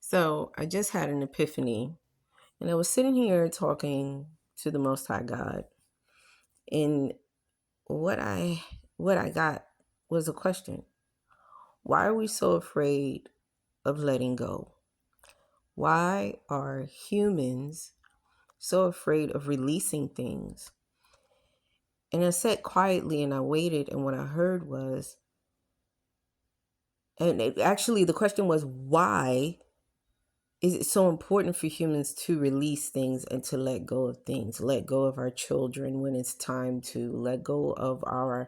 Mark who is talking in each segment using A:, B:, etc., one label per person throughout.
A: So I just had an epiphany, and I was sitting here talking to the Most High God, and what I what I got was a question: why are we so afraid of letting go? Why are humans so afraid of releasing things? And I sat quietly and I waited, and what I heard was, actually the question was, why is it so important for humans to release things and to let go of things, let go of our children when it's time to, let go of our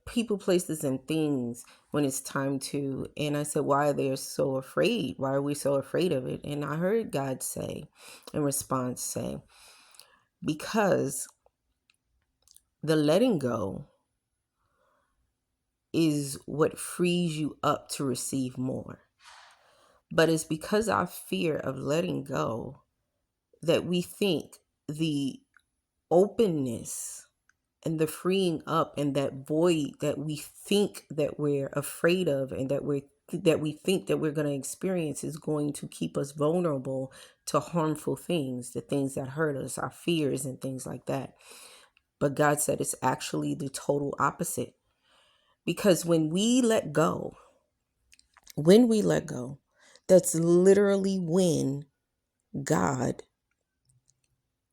A: people, places, and things when it's time to? And I said, why are they so afraid? Why are we so afraid of it? And I heard God say, in response, say, because the letting go is what frees you up to receive more. But it's because our fear of letting go that we think the openness and the freeing up and that void that we think that we're afraid of and that we think that we're going to experience is going to keep us vulnerable to harmful things, the things that hurt us, our fears and things like that. But God said it's actually the total opposite. Because when we let go, that's literally when God,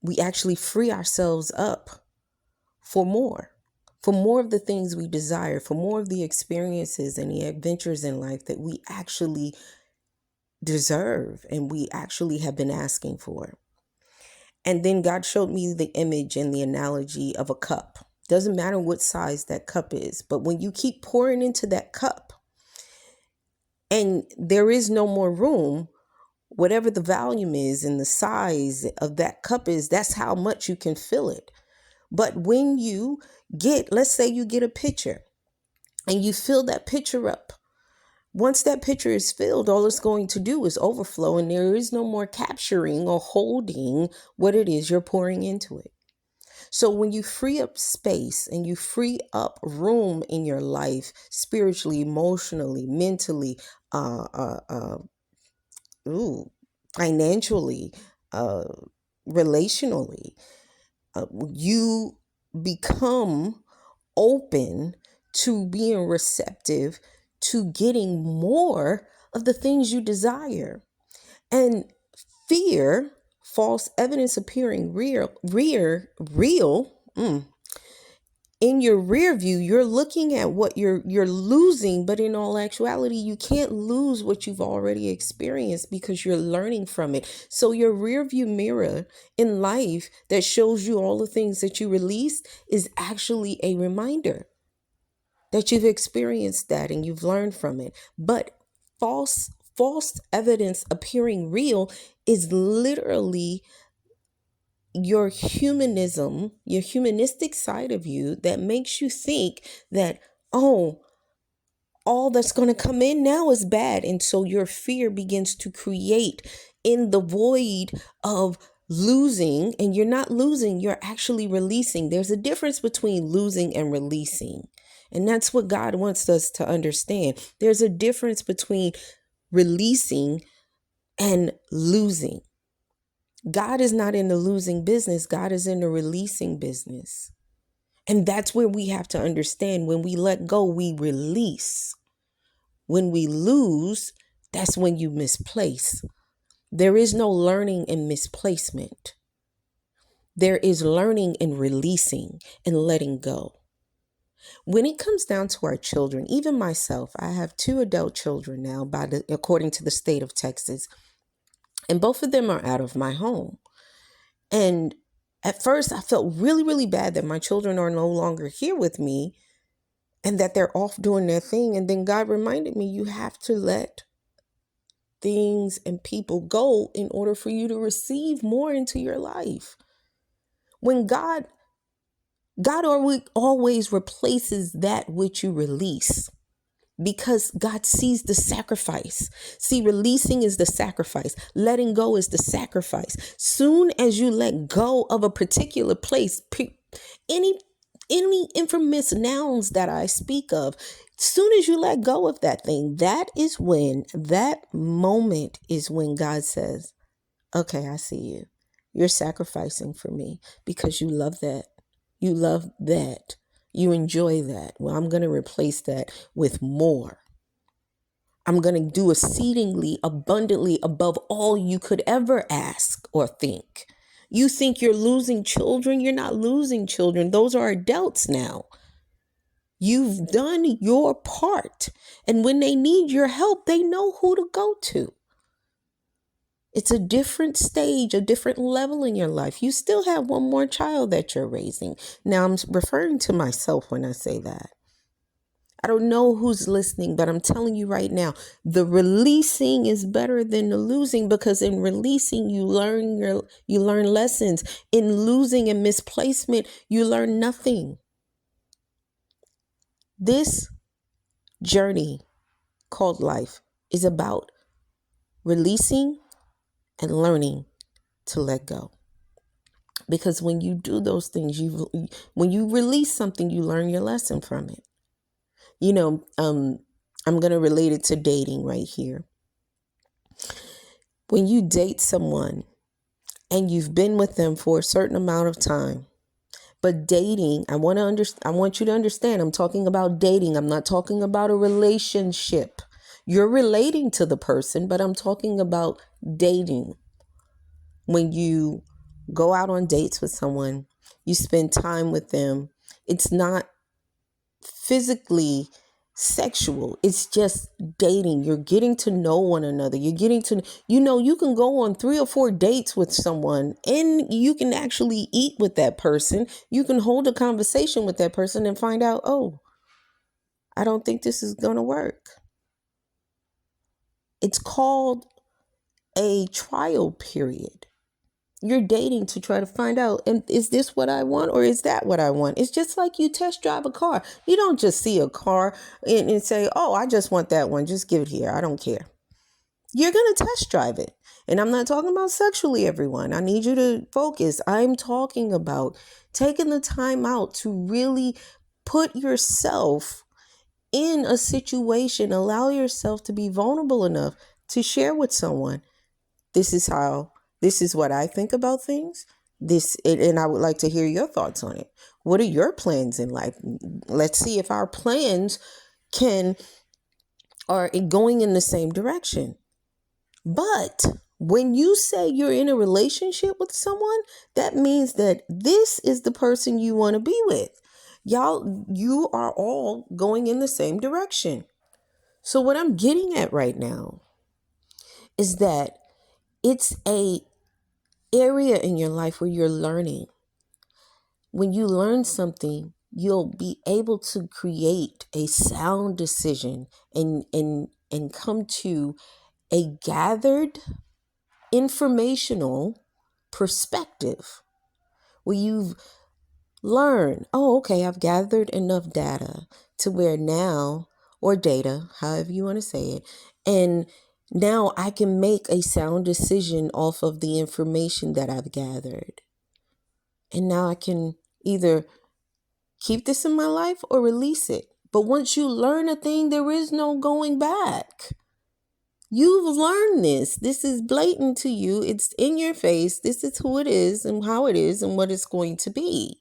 A: we actually free ourselves up for more of the things we desire, for more of the experiences and the adventures in life that we actually deserve and we actually have been asking for. And then God showed me the image and the analogy of a cup. Doesn't matter what size that cup is, but when you keep pouring into that cup and there is no more room, whatever the volume is and the size of that cup is, that's how much you can fill it. But when you let's say you get a pitcher and you fill that pitcher up. Once that pitcher is filled, all it's going to do is overflow, and there is no more capturing or holding what it is you're pouring into it. So when you free up space and you free up room in your life, spiritually, emotionally, mentally, uh, uh, uh, financially, uh, relationally, you become open to being receptive to getting more of the things you desire. And fear, false evidence appearing real. In your rear view, you're looking at what you're losing, but in all actuality, you can't lose what you've already experienced because you're learning from it. So your rear view mirror in life that shows you all the things that you released is actually a reminder that you've experienced that and you've learned from it. But false evidence appearing real is literally your humanism, your humanistic side of you that makes you think that, oh, all that's going to come in now is bad. And so your fear begins to create in the void of losing, and you're not losing, you're actually releasing. There's a difference between losing and releasing. And that's what God wants us to understand. There's a difference between releasing and losing. God is not in the losing business. God is in the releasing business. And that's where we have to understand, when we let go, we release. When we lose, that's when you misplace. There is no learning in misplacement. There is learning in releasing and letting go. When it comes down to our children, even myself, I have 2 adult children now, according to the state of Texas, and both of them are out of my home. And at first I felt really, really bad that my children are no longer here with me and that they're off doing their thing. And then God reminded me, you have to let things and people go in order for you to receive more into your life. When God always replaces that which you release, because God sees the sacrifice. See, releasing is the sacrifice. Letting go is the sacrifice. Soon as you let go of a particular place, any infamous nouns that I speak of, Soon as you let go of that thing, that moment is when God says, okay, I see you. You're sacrificing for me because you love that. You love that. You enjoy that. Well, I'm going to replace that with more. I'm going to do exceedingly abundantly above all you could ever ask or think. You think you're losing children? You're not losing children. Those are adults now. You've done your part. And when they need your help, they know who to go to. It's a different stage, a different level in your life. You still have one more child that you're raising. Now, I'm referring to myself when I say that. I don't know who's listening, but I'm telling you right now, the releasing is better than the losing, because in releasing, you learn lessons. In losing and misplacement, you learn nothing. This journey called life is about releasing and learning to let go. Because when you do those things, when you release something, you learn your lesson from it. I'm going to relate it to dating right here. When you date someone and you've been with them for a certain amount of time, but dating, I want you to understand, I'm talking about dating. I'm not talking about a relationship. You're relating to the person, but I'm talking about dating. When you go out on dates with someone, you spend time with them, it's not physically sexual. It's just dating. You're getting to know one another. You're getting to, you can go on 3 or 4 dates with someone and you can actually eat with that person. You can hold a conversation with that person and find out, oh, I don't think this is going to work. It's called a trial period. You're dating to try to find out, and is this what I want or is that what I want? It's just like you test drive a car. You don't just see a car and say, oh, I just want that one. Just give it here. I don't care. You're going to test drive it. And I'm not talking about sexually, everyone. I need you to focus. I'm talking about taking the time out to really put yourself in a situation, allow yourself to be vulnerable enough to share with someone. This is what I think about things. And I would like to hear your thoughts on it. What are your plans in life? Let's see if our plans are going in the same direction. But when you say you're in a relationship with someone, that means that this is the person you want to be with. Y'all, you are all going in the same direction. So what I'm getting at right now is that it's a area in your life where you're learning. When you learn something, you'll be able to create a sound decision and come to a gathered informational perspective where you've learned, oh, okay, I've gathered enough data to where now, or data, however you want to say it, and now I can make a sound decision off of the information that I've gathered. And now I can either keep this in my life or release it. But once you learn a thing, there is no going back. You've learned this. This is blatant to you. It's in your face. This is who it is and how it is and what it's going to be.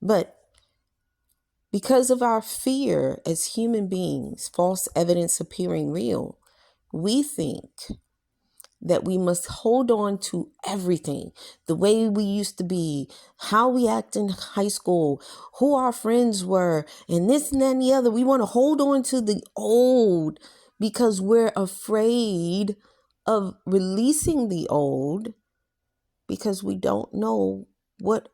A: But because of our fear as human beings, false evidence appearing real, we think that we must hold on to everything, the way we used to be, how we act in high school, who our friends were, and this and that and the other. We want to hold on to the old because we're afraid of releasing the old because we don't know what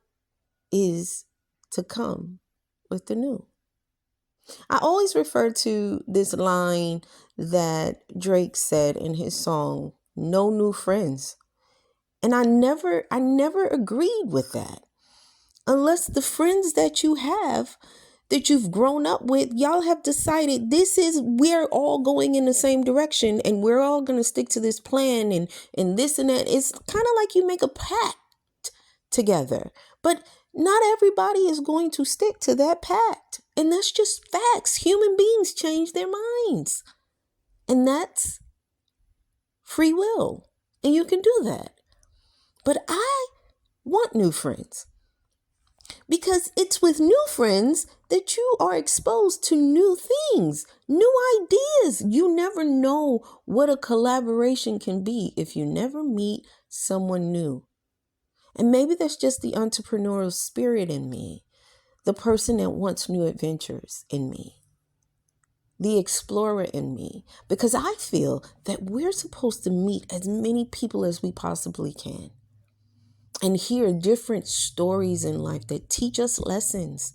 A: is to come with the new. I always refer to this line that Drake said in his song, "No new friends." And I never agreed with that. Unless the friends that you have, that you've grown up with, y'all have decided we're all going in the same direction and we're all going to stick to this plan and this and that. It's kind of like you make a pact together. But Not everybody is going to stick to that pact. And that's just facts. Human beings change their minds. And that's free will. And you can do that. But I want new friends because it's with new friends that you are exposed to new things, new ideas. You never know what a collaboration can be if you never meet someone new. And maybe that's just the entrepreneurial spirit in me, the person that wants new adventures in me, the explorer in me, because I feel that we're supposed to meet as many people as we possibly can and hear different stories in life that teach us lessons.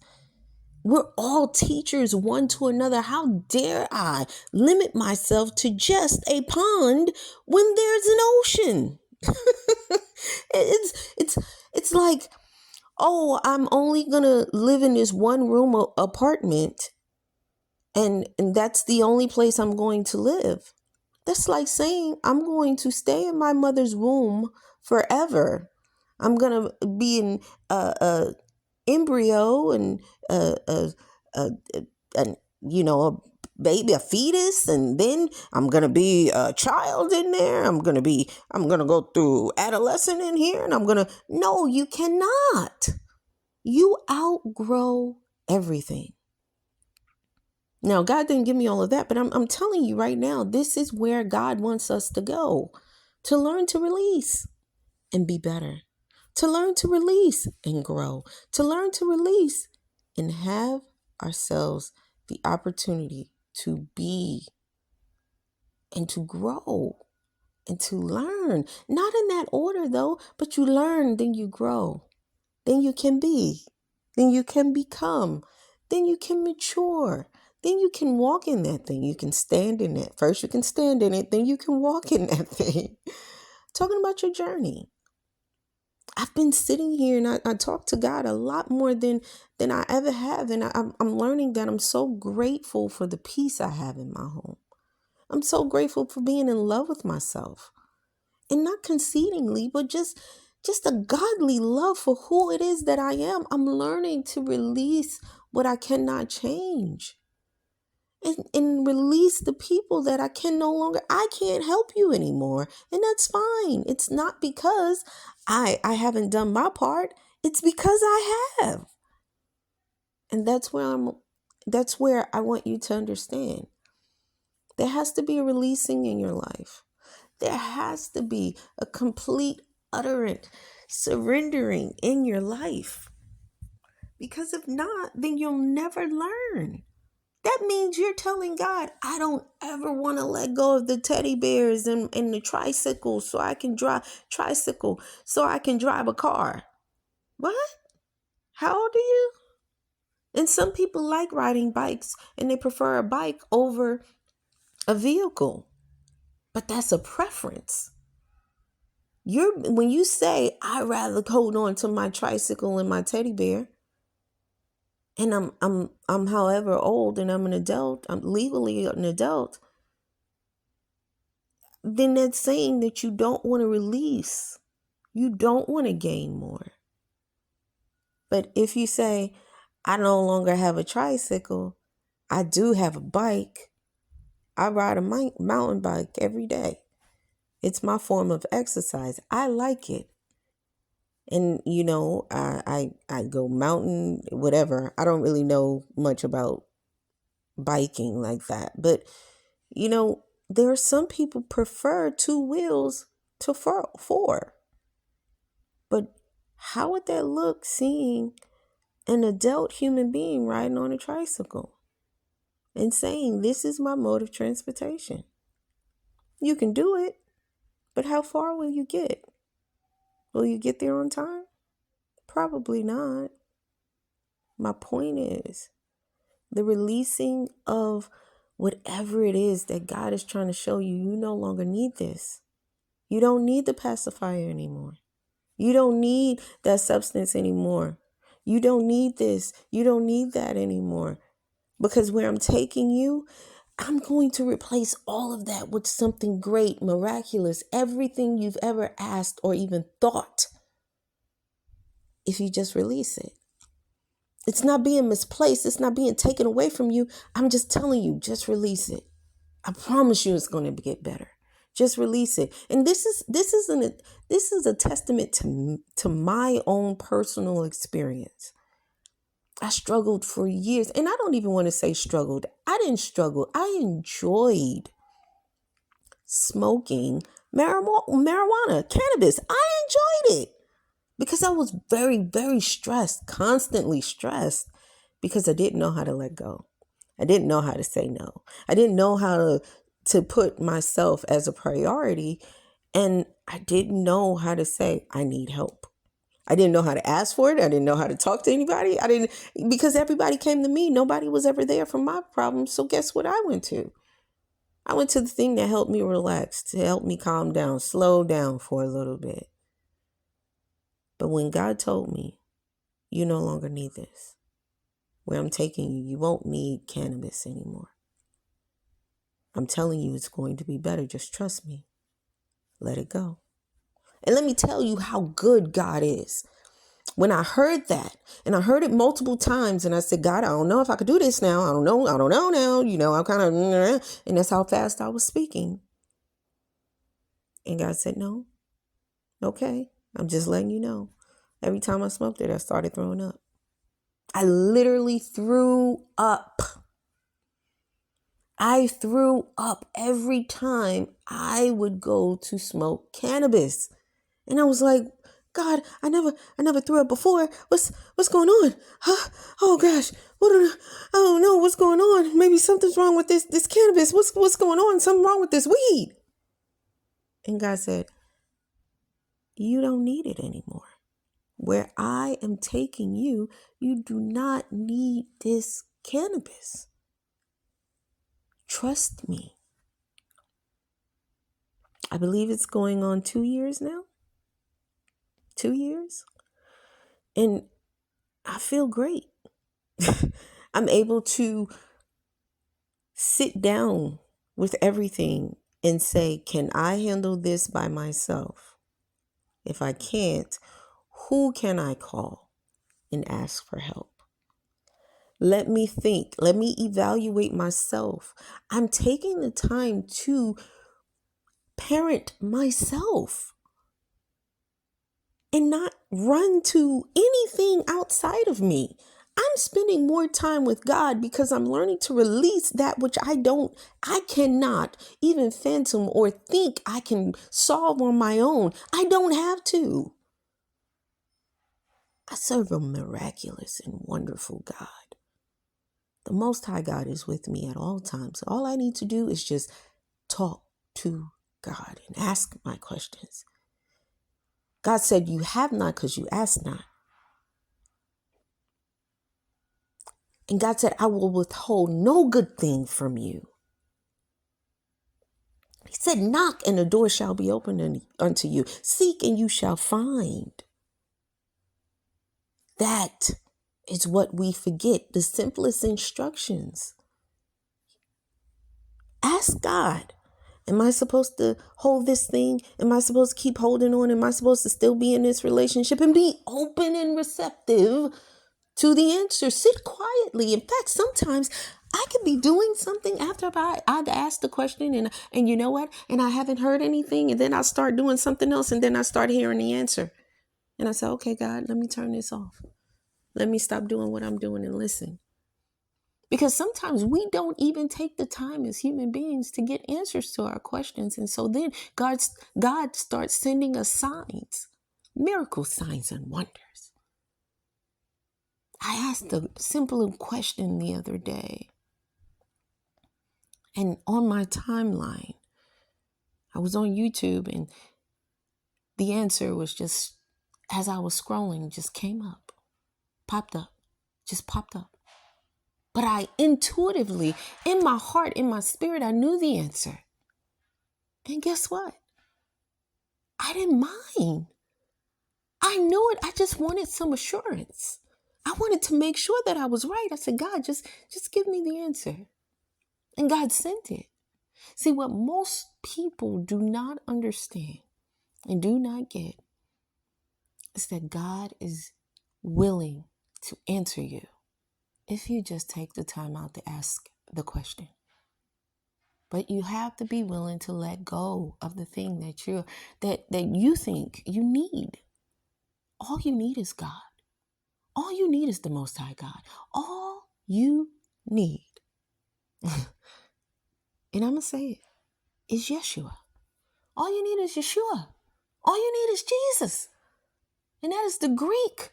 A: We're all teachers one to another. How dare I limit myself to just a pond when there's an ocean? it's like, oh, I'm only gonna live in this one room apartment, and that's the only place I'm going to live. That's like saying I'm going to stay in my mother's womb forever. I'm gonna be in a embryo and a, a a baby, a fetus, and then I'm gonna be a child in there. I'm gonna go through adolescent in here, and no, you cannot. You outgrow everything. Now, God didn't give me all of that, but I'm telling you right now, this is where God wants us to go, to learn to release and be better, to learn to release and grow, to learn to release and have ourselves the opportunity to be and to grow and to learn. Not in that order though, but you learn, then you grow, then you can be, then you can become, then you can mature. Then you can walk in that thing. You can stand in it. First you can stand in it, then you can walk in that thing. Talking about your journey. I've been sitting here and I talk to God a lot more than I ever have. And I'm learning that I'm so grateful for the peace I have in my home. I'm so grateful for being in love with myself. And not conceitingly, but just a godly love for who it is that I am. I'm learning to release what I cannot change. And release the people that I can't help you anymore. And that's fine. It's not because I haven't done my part. It's because I have. And that's where I want you to understand. There has to be a releasing in your life. There has to be a complete, utterant surrendering in your life. Because if not, then you'll never learn. That means you're telling God, I don't ever want to let go of the teddy bears and the tricycle so I can drive a car. What? How old are you? And some people like riding bikes and they prefer a bike over a vehicle. But that's a preference. When you say, I'd rather hold on to my tricycle and my teddy bear, and I'm however old and I'm an adult, I'm legally an adult, then that's saying that you don't want to release. You don't want to gain more. But if you say, I no longer have a tricycle, I do have a bike. I ride a mountain bike every day. It's my form of exercise. I like it. And, I go mountain, whatever. I don't really know much about biking like that. But, there are some people prefer two wheels to four. But how would that look seeing an adult human being riding on a tricycle and saying, this is my mode of transportation? You can do it, but how far will you get? Will you get there on time? Probably not. My point is the releasing of whatever it is that God is trying to show you. You no longer need this. You don't need the pacifier anymore. You don't need that substance anymore. You don't need this. You don't need that anymore. Because where I'm taking you, I'm going to replace all of that with something great, miraculous, everything you've ever asked or even thought. if you just release it. It's not being misplaced. It's not being taken away from you. I'm just telling you, just release it. I promise you it's going to get better. Just release it. And this is a testament to my own personal experience. I struggled for years, and I don't even want to say struggled. I didn't struggle. I enjoyed smoking marijuana, cannabis. I enjoyed it because I was very, very stressed, constantly stressed, because I didn't know how to let go. I didn't know how to say no. I didn't know how to put myself as a priority. And I didn't know how to say, I need help. I didn't know how to ask for it. I didn't know how to talk to anybody. Because everybody came to me. Nobody was ever there for my problems. So guess what I went to? I went to the thing that helped me relax, to help me calm down, slow down for a little bit. But when God told me, you no longer need this, where I'm taking you, you won't need cannabis anymore. I'm telling you it's going to be better. Just trust me. Let it go. And let me tell you how good God is. When I heard that, and I heard it multiple times, and I said, God, I don't know if I could do this now. I don't know now. I'm kind of, and that's how fast I was speaking. And God said, no, okay. I'm just letting you know. Every time I smoked it, I started throwing up. I literally threw up. I threw up every time I would go to smoke cannabis. And I was like, God, I never threw up before. What's going on? Huh? Oh gosh, I don't know what's going on. Maybe something's wrong with this cannabis. What's going on? Something wrong with this weed. And God said, you don't need it anymore. Where I am taking you, you do not need this cannabis. Trust me. I believe it's going on 2 years now. 2 years. And I feel great. I'm able to sit down with everything and say, can I handle this by myself? If I can't, who can I call and ask for help? Let me think. Let me evaluate myself. I'm taking the time to parent myself and not run to anything outside of me. I'm spending more time with God because I'm learning to release that which I cannot even fathom or think I can solve on my own. I don't have to. I serve a miraculous and wonderful God. The Most High God is with me at all times. All I need to do is just talk to God and ask my questions. God said, you have not because you ask not. And God said, I will withhold no good thing from you. He said, knock and the door shall be opened unto you. Seek and you shall find. That is what we forget. The simplest instructions. Ask God, am I supposed to hold this thing? Am I supposed to keep holding on? Am I supposed to still be in this relationship? And be open and receptive to the answer. Sit quietly. In fact, sometimes I could be doing something after I've asked the question and you know what? And I haven't heard anything. And then I start doing something else and then I start hearing the answer. And I say, okay, God, let me turn this off. Let me stop doing what I'm doing and listen. Because sometimes we don't even take the time as human beings to get answers to our questions. And so then God starts sending us signs, miracle signs and wonders. I asked a simple question the other day. And on my timeline, I was on YouTube and the answer was just, as I was scrolling, just came up, popped up. But I intuitively, in my heart, in my spirit, I knew the answer. And guess what? I didn't mind. I knew it. I just wanted some assurance. I wanted to make sure that I was right. I said, God, just give me the answer. And God sent it. See, what most people do not understand and do not get is that God is willing to answer you if you just take the time out to ask the question. But you have to be willing to let go of the thing that you think you need. All you need is God. All you need is the Most High God. All you need, and I'm going to say it, is Yeshua. All you need is Yeshua. All you need is Jesus. And that is the Greek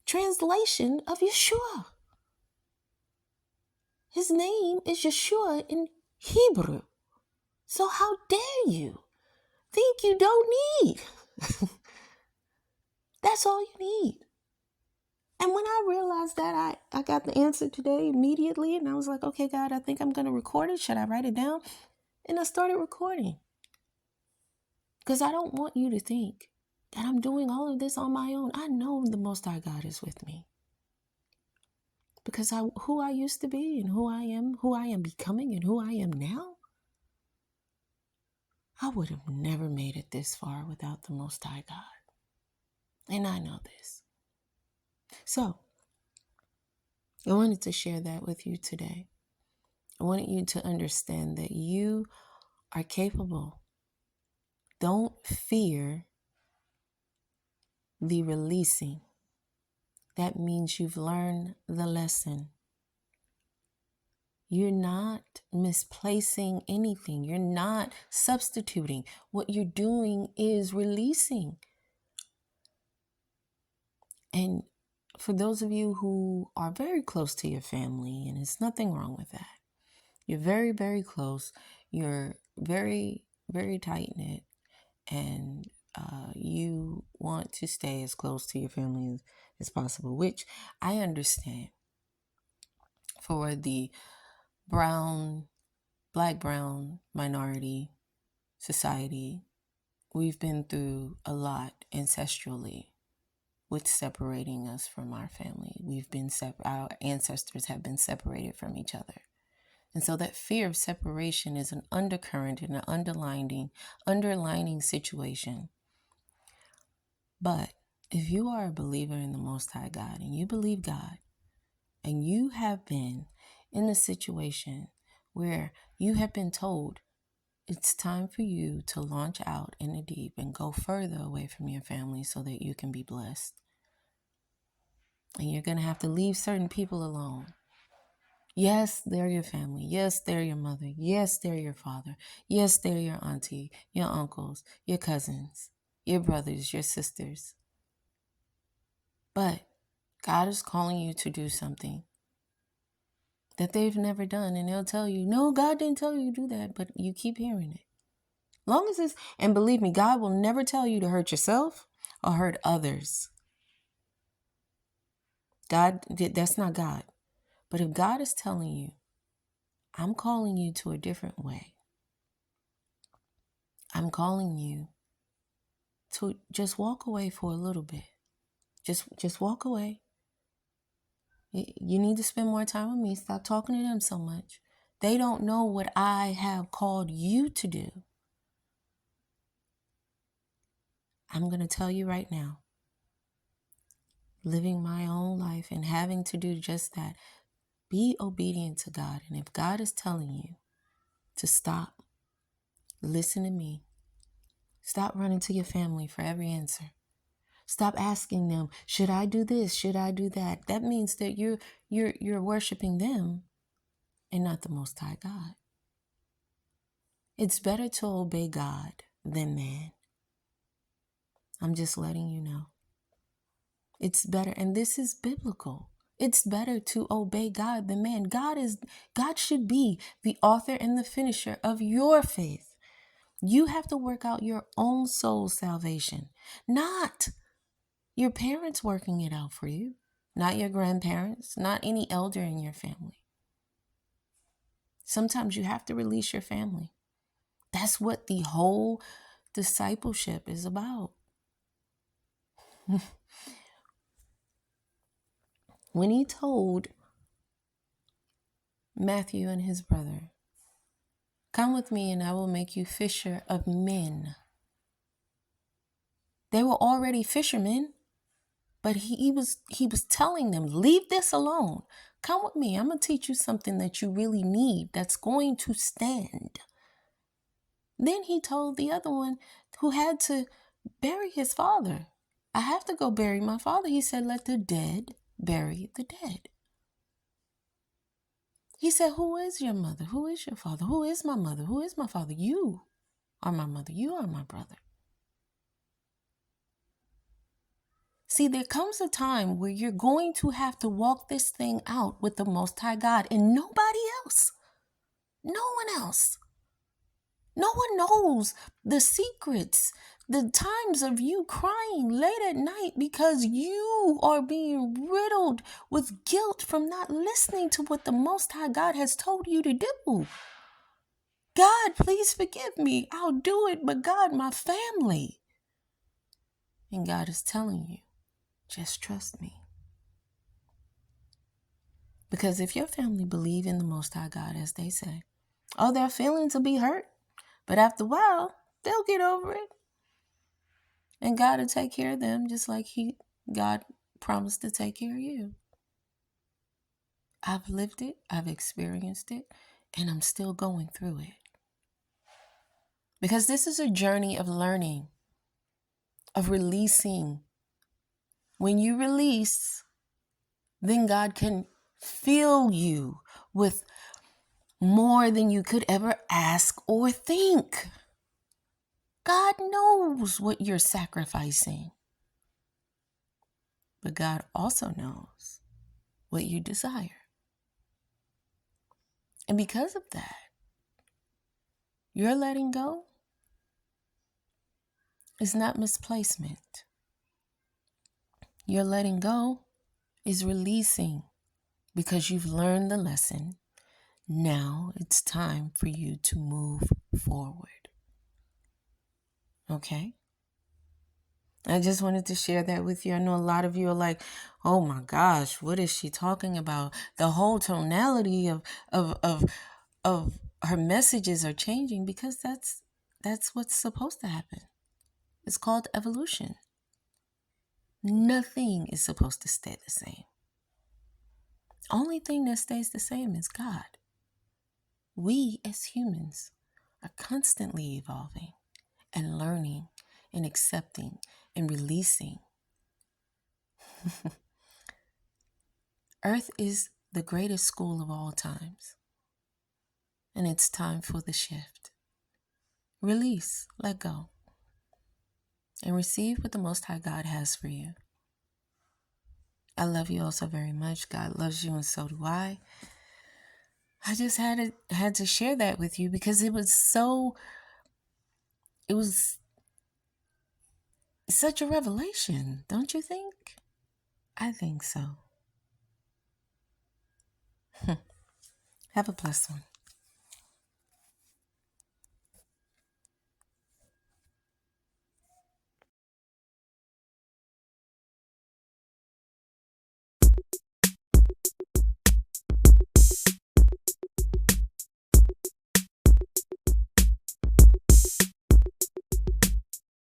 A: translation of Yeshua. His name is Yeshua in Hebrew. So how dare you think you don't need? That's all you need. And when I realized that, I got the answer today immediately. And I was like, okay, God, I think I'm going to record it. Should I write it down? And I started recording. Because I don't want you to think that I'm doing all of this on my own. I know the Most High God is with me. Because who I used to be and who I am becoming and who I am now, I would have never made it this far without the Most High God. And I know this. So, I wanted to share that with you today. I wanted you to understand that you are capable. Don't fear the releasing. That means you've learned the lesson. You're not misplacing anything. You're not substituting. What you're doing is releasing. And for those of you who are very close to your family, and there's nothing wrong with that. You're very, very close. You're very, very tight-knit. And you want to stay as close to your family as possible, which I understand. For the black, brown minority society, we've been through a lot ancestrally with separating us from our family. Our ancestors have been separated from each other. And so that fear of separation is an undercurrent and an underlining situation. But if you are a believer in the Most High God and you believe God, and you have been in a situation where you have been told it's time for you to launch out in the deep and go further away from your family so that you can be blessed. And you're going to have to leave certain people alone. Yes, they're your family. Yes, they're your mother. Yes, they're your father. Yes, they're your auntie, your uncles, your cousins, your brothers, your sisters. But God is calling you to do something that they've never done. And they'll tell you, no, God didn't tell you to do that. But you keep hearing it. Long as it's, and believe me, God will never tell you to hurt yourself or hurt others. That's not God. But if God is telling you, I'm calling you to a different way. I'm calling you to just walk away for a little bit. Just walk away. You need to spend more time with me. Stop talking to them so much. They don't know what I have called you to do. I'm going to tell you right now, living my own life and having to do just that, be obedient to God. And if God is telling you to stop, listen to me. Stop running to your family for every answer. Stop asking them, should I do this? Should I do that? That means that you're worshiping them and not the Most High God. It's better to obey God than man. I'm just letting you know. It's better, and this is biblical. It's better to obey God than man. God should be the author and the finisher of your faith. You have to work out your own soul salvation, not your parents working it out for you, not your grandparents, not any elder in your family. Sometimes you have to release your family. That's what the whole discipleship is about. When he told Matthew and his brother, come with me and I will make you fisher of men. They were already fishermen. But he was telling them, leave this alone. Come with me. I'm going to teach you something that you really need that's going to stand. Then he told the other one who had to bury his father, I have to go bury my father. He said, let the dead bury the dead. He said, who is your mother? Who is your father? Who is my mother? Who is my father? You are my mother. You are my brother. See, there comes a time where you're going to have to walk this thing out with the Most High God and nobody else. No one else. No one knows the secrets, the times of you crying late at night because you are being riddled with guilt from not listening to what the Most High God has told you to do. God, please forgive me. I'll do it, but God, my family. And God is telling you, just trust me. Because if your family believe in the Most High God, as they say, oh, their feelings will be hurt. But after a while, they'll get over it. And God will take care of them just like God promised to take care of you. I've lived it. I've experienced it. And I'm still going through it. Because this is a journey of learning, of releasing. When you release, then God can fill you with more than you could ever ask or think. God knows what you're sacrificing. But God also knows what you desire. And because of that, your letting go is not misplacement. Your letting go is releasing because you've learned the lesson. Now it's time for you to move forward. Okay? I just wanted to share that with you. I know a lot of you are like, oh my gosh, what is she talking about? The whole tonality of her messages are changing because that's what's supposed to happen. It's called evolution. Nothing is supposed to stay the same. Only thing that stays the same is God. We as humans are constantly evolving and learning and accepting and releasing. Earth is the greatest school of all times. And it's time for the shift. Release, let go, and receive what the Most High God has for you. I love you all so very much. God loves you and so do I. I just had to share that with you because it was such a revelation, don't you think? I think so. Have a blessed one.